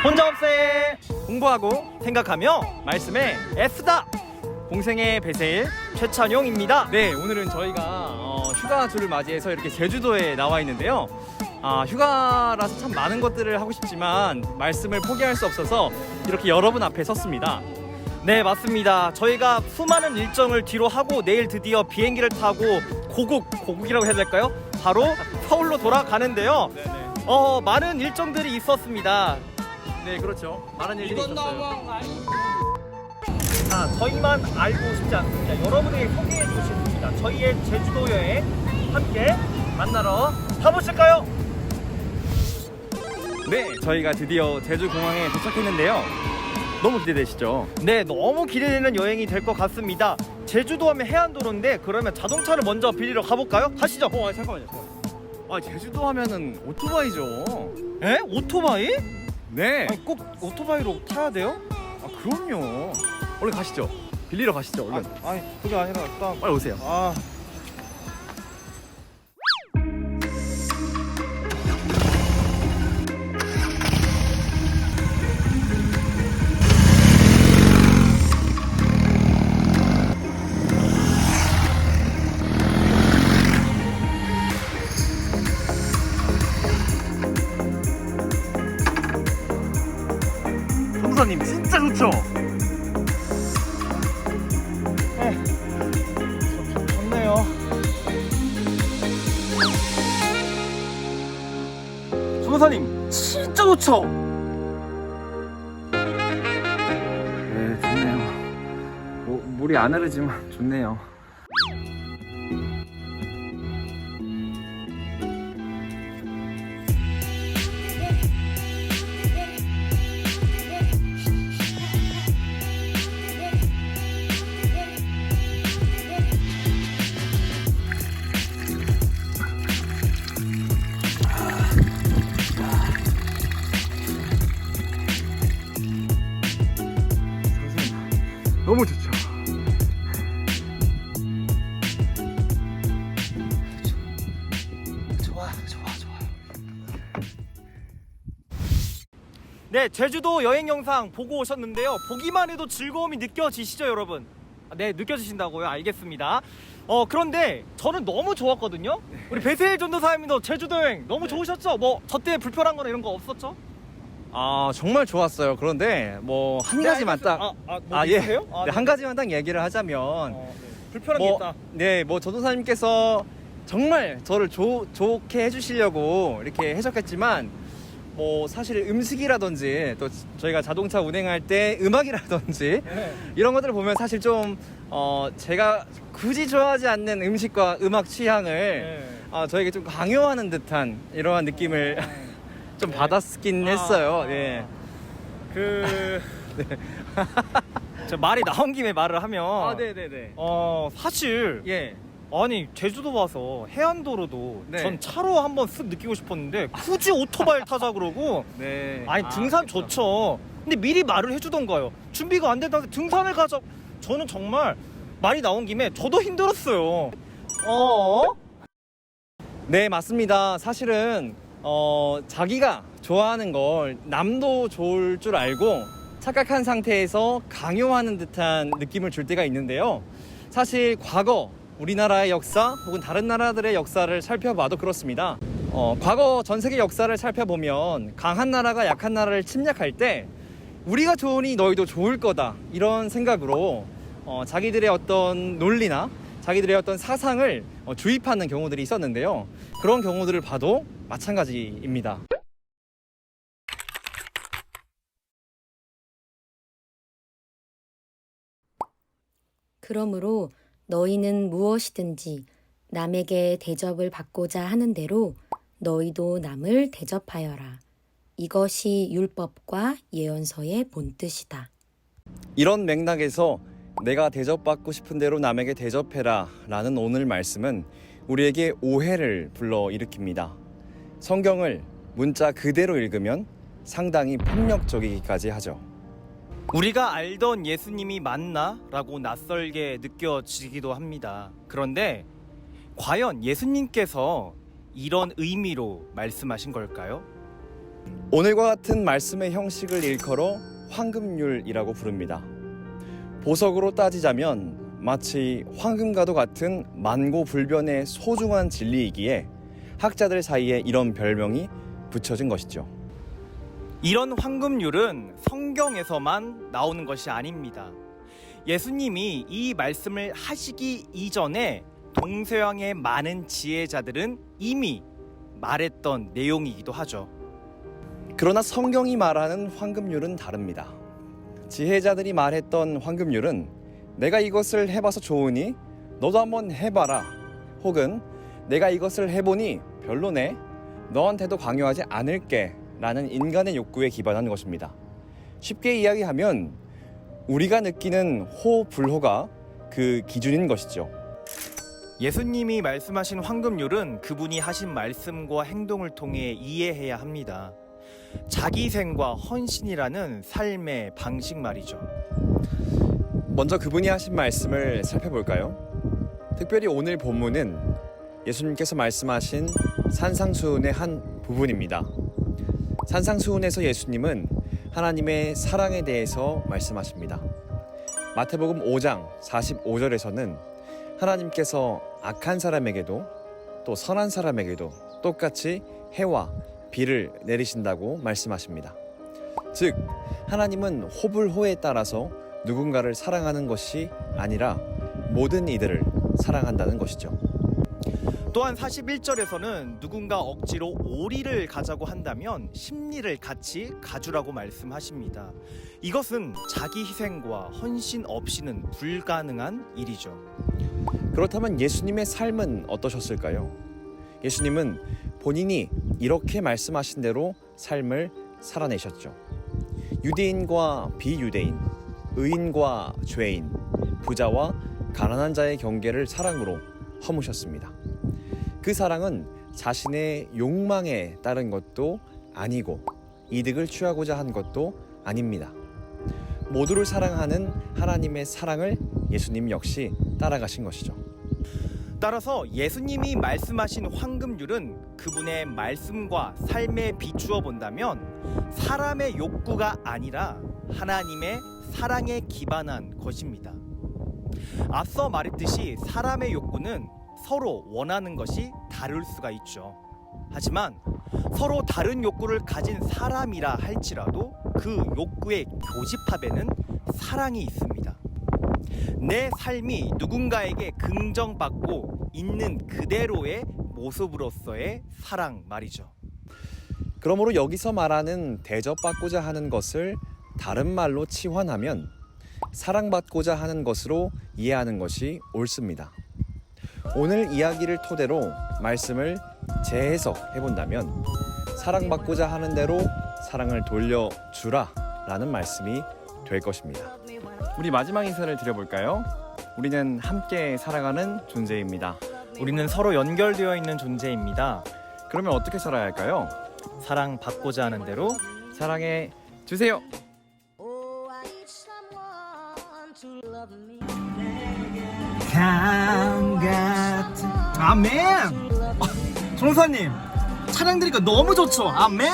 혼자 없애 공부하고 생각하며 말씀에 애쓰다 공생의 배세일 최찬용입니다. 네, 오늘은 저희가 휴가주를 맞이해서 이렇게 제주도에 나와 있는데요. 휴가라서 참 많은 것들을 하고 싶지만 말씀을 포기할 수 없어서 이렇게 여러분 앞에 섰습니다. 네, 맞습니다. 저희가 수많은 일정을 뒤로 하고 내일 드디어 비행기를 타고 고국이라고 해야 될까요? 바로 서울로 돌아가는데요. 네네. 많은 일정들이 있었습니다. 네, 그렇죠. 많은 일들이 있었어요. 자, 저희만 알고 싶지 않습니다. 여러분에게 소개해 주고 싶습니다. 저희의 제주도 여행 함께 만나러 가보실까요? 네, 저희가 드디어 제주공항에 도착했는데요. 너무 기대되시죠? 네, 너무 기대되는 여행이 될 것 같습니다. 제주도 하면 해안도로인데 그러면 자동차를 먼저 빌리러 가볼까요? 가시죠. 잠깐만요. 제주도 하면은 오토바이죠. 에? 오토바이? 네. 아니, 꼭 오토바이로 타야 돼요? 그럼요. 얼른 가시죠. 빌리러 가시죠. 얼른. 아니, 그게 아니라 일단 빨리 오세요. 성사님 진짜 좋죠? 좋네요. 조무사님 진짜 좋죠? 네, 좋네요. 물이 안 흐르지만 좋네요. 너무 좋죠. 좋아. 네, 제주도 여행 영상 보고 오셨는데요. 보기만 해도 즐거움이 느껴지시죠, 여러분? 네, 느껴지신다고요? 알겠습니다. 그런데 저는 너무 좋았거든요. 우리 배세일 전도사님도 제주도 여행 너무 좋으셨죠? 뭐 저 때 불편한 거나 이런 거 없었죠? 정말 좋았어요. 그런데 뭐 한 가지만 딱 뭐 예. 있으세요? 네, 한 가지만 딱 얘기를 하자면 네. 불편한 게 있다. 네, 뭐 전도사님께서 정말 저를 좋게 해주시려고 이렇게 해석했지만 뭐 사실 음식이라든지 또 저희가 자동차 운행할 때 음악이라든지 네. 이런 것들을 보면 사실 좀 제가 굳이 좋아하지 않는 음식과 음악 취향을 저에게 좀 강요하는 듯한 이러한 느낌을 좀 받았긴 했어요. 네. 저 말이 나온 김에 말을 하면 네네네. 사실 예. 아니 제주도 와서 해안도로도 네. 전 차로 한번 쓱 느끼고 싶었는데 굳이 오토바이를 타자 그러고 네. 아니 등산 그쵸. 좋죠. 근데 미리 말을 해주던가요. 준비가 안 된다는데 등산을 가자. 저는 정말 말이 나온 김에 저도 힘들었어요. 네, 맞습니다. 사실은 자기가 좋아하는 걸 남도 좋을 줄 알고 착각한 상태에서 강요하는 듯한 느낌을 줄 때가 있는데요. 사실 과거 우리나라의 역사 혹은 다른 나라들의 역사를 살펴봐도 그렇습니다. 과거 전 세계 역사를 살펴보면 강한 나라가 약한 나라를 침략할 때 우리가 좋으니 너희도 좋을 거다 이런 생각으로 자기들의 어떤 논리나 자기들의 어떤 사상을 주입하는 경우들이 있었는데요. 그런 경우들을 봐도 마찬가지입니다. 그러므로 너희는 무엇이든지 남에게 대접을 받고자 하는 대로 너희도 남을 대접하여라. 이것이 율법과 예언서의 본뜻이다. 이런 맥락에서 내가 대접받고 싶은 대로 남에게 대접해라 라는 오늘 말씀은 우리에게 오해를 불러일으킵니다. 성경을 문자 그대로 읽으면 상당히 폭력적이기까지 하죠. 우리가 알던 예수님이 맞나? 라고 낯설게 느껴지기도 합니다. 그런데 과연 예수님께서 이런 의미로 말씀하신 걸까요? 오늘과 같은 말씀의 형식을 일컬어 황금률이라고 부릅니다. 보석으로 따지자면 마치 황금과도 같은 만고불변의 소중한 진리이기에 학자들 사이에 이런 별명이 붙여진 것이죠. 이런 황금률은 성경에서만 나오는 것이 아닙니다. 예수님이 이 말씀을 하시기 이전에 동서양의 많은 지혜자들은 이미 말했던 내용이기도 하죠. 그러나 성경이 말하는 황금률은 다릅니다. 지혜자들이 말했던 황금률은 내가 이것을 해봐서 좋으니 너도 한번 해봐라, 혹은 내가 이것을 해보니 별로네, 너한테도 강요하지 않을게 라는 인간의 욕구에 기반한 것입니다. 쉽게 이야기하면 우리가 느끼는 호불호가 그 기준인 것이죠. 예수님이 말씀하신 황금률은 그분이 하신 말씀과 행동을 통해 이해해야 합니다. 자기생과 헌신이라는 삶의 방식 말이죠. 먼저 그분이 하신 말씀을 살펴볼까요? 특별히 오늘 본문은 예수님께서 말씀하신 산상수훈의 한 부분입니다. 산상수훈에서 예수님은 하나님의 사랑에 대해서 말씀하십니다. 마태복음 5장 45절에서는 하나님께서 악한 사람에게도 또 선한 사람에게도 똑같이 해와 비를 내리신다고 말씀하십니다. 즉, 하나님은 호불호에 따라서 누군가를 사랑하는 것이 아니라 모든 이들을 사랑한다는 것이죠. 또한 41절에서는 누군가 억지로 오리를 가자고 한다면 십리를 같이 가주라고 말씀하십니다. 이것은 자기 희생과 헌신 없이는 불가능한 일이죠. 그렇다면 예수님의 삶은 어떠셨을까요? 예수님은 본인이 이렇게 말씀하신 대로 삶을 살아내셨죠. 유대인과 비유대인, 의인과 죄인, 부자와 가난한 자의 경계를 사랑으로 허무셨습니다. 그 사랑은 자신의 욕망에 따른 것도 아니고 이득을 취하고자 한 것도 아닙니다. 모두를 사랑하는 하나님의 사랑을 예수님 역시 따라가신 것이죠. 따라서 예수님이 말씀하신 황금률은 그분의 말씀과 삶에 비추어 본다면 사람의 욕구가 아니라 하나님의 사랑에 기반한 것입니다. 앞서 말했듯이 사람의 욕구는 서로 원하는 것이 다를 수가 있죠. 하지만 서로 다른 욕구를 가진 사람이라 할지라도 그 욕구의 교집합에는 사랑이 있습니다. 내 삶이 누군가에게 긍정받고 있는 그대로의 모습으로서의 사랑 말이죠. 그러므로 여기서 말하는 대접받고자 하는 것을 다른 말로 치환하면 사랑받고자 하는 것으로 이해하는 것이 옳습니다. 오늘 이야기를 토대로 말씀을 재해석해 본다면 사랑받고자 하는 대로 사랑을 돌려주라 라는 말씀이 될 것입니다. 우리 마지막 인사를 드려볼까요? 우리는 함께 살아가는 존재입니다. 우리는 서로 연결되어 있는 존재입니다. 그러면 어떻게 살아야 할까요? 사랑받고자 하는 대로 사랑해 주세요. 아멘. 전사님 찬양 드리니까 너무 좋죠. 아멘.